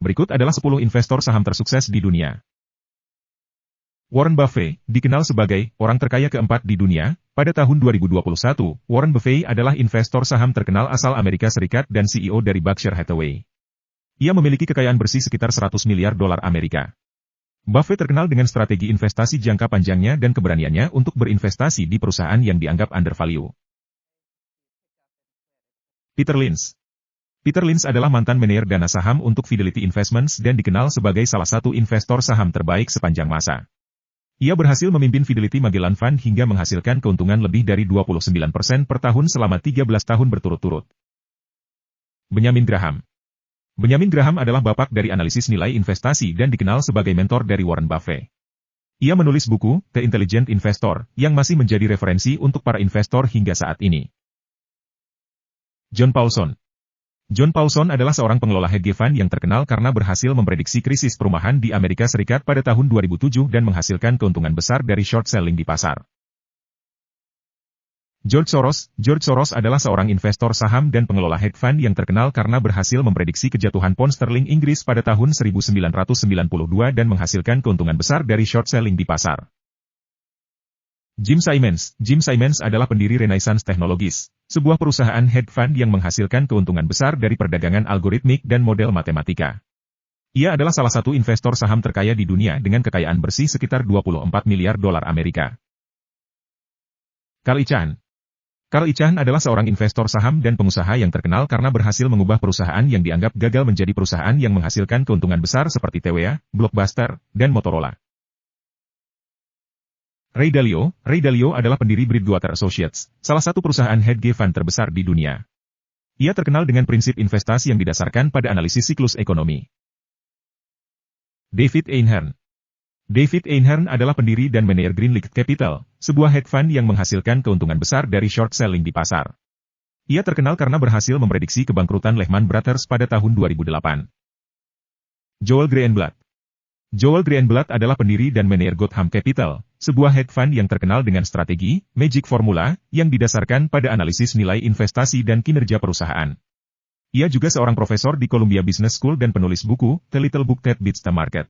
Berikut adalah 10 investor saham tersukses di dunia. Warren Buffett, dikenal sebagai orang terkaya keempat di dunia, pada tahun 2021, Warren Buffett adalah investor saham terkenal asal Amerika Serikat dan CEO dari Berkshire Hathaway. Ia memiliki kekayaan bersih sekitar 100 miliar dolar Amerika. Buffett terkenal dengan strategi investasi jangka panjangnya dan keberaniannya untuk berinvestasi di perusahaan yang dianggap undervalue. Peter Lynch. Peter Lynch adalah mantan manajer dana saham untuk Fidelity Investments dan dikenal sebagai salah satu investor saham terbaik sepanjang masa. Ia berhasil memimpin Fidelity Magellan Fund hingga menghasilkan keuntungan lebih dari 29% per tahun selama 13 tahun berturut-turut. Benjamin Graham. Benjamin Graham adalah bapak dari analisis nilai investasi dan dikenal sebagai mentor dari Warren Buffett. Ia menulis buku, The Intelligent Investor, yang masih menjadi referensi untuk para investor hingga saat ini. John Paulson. John Paulson adalah seorang pengelola hedge fund yang terkenal karena berhasil memprediksi krisis perumahan di Amerika Serikat pada tahun 2007 dan menghasilkan keuntungan besar dari short selling di pasar. George Soros adalah seorang investor saham dan pengelola hedge fund yang terkenal karena berhasil memprediksi kejatuhan pound sterling Inggris pada tahun 1992 dan menghasilkan keuntungan besar dari short selling di pasar. Jim Simons adalah pendiri Renaissance Technologies, sebuah perusahaan hedge fund yang menghasilkan keuntungan besar dari perdagangan algoritmik dan model matematika. Ia adalah salah satu investor saham terkaya di dunia dengan kekayaan bersih sekitar 24 miliar dolar Amerika. Carl Icahn adalah seorang investor saham dan pengusaha yang terkenal karena berhasil mengubah perusahaan yang dianggap gagal menjadi perusahaan yang menghasilkan keuntungan besar seperti TVA, Blockbuster, dan Motorola. Ray Dalio adalah pendiri Bridgewater Associates, salah satu perusahaan hedge fund terbesar di dunia. Ia terkenal dengan prinsip investasi yang didasarkan pada analisis siklus ekonomi. David Einhorn adalah pendiri dan manajer Greenlight Capital, sebuah hedge fund yang menghasilkan keuntungan besar dari short selling di pasar. Ia terkenal karena berhasil memprediksi kebangkrutan Lehman Brothers pada tahun 2008. Joel Greenblatt adalah pendiri dan manajer Gotham Capital, sebuah hedge fund yang terkenal dengan strategi Magic Formula yang didasarkan pada analisis nilai investasi dan kinerja perusahaan. Ia juga seorang profesor di Columbia Business School dan penulis buku The Little Book That Beats the Market.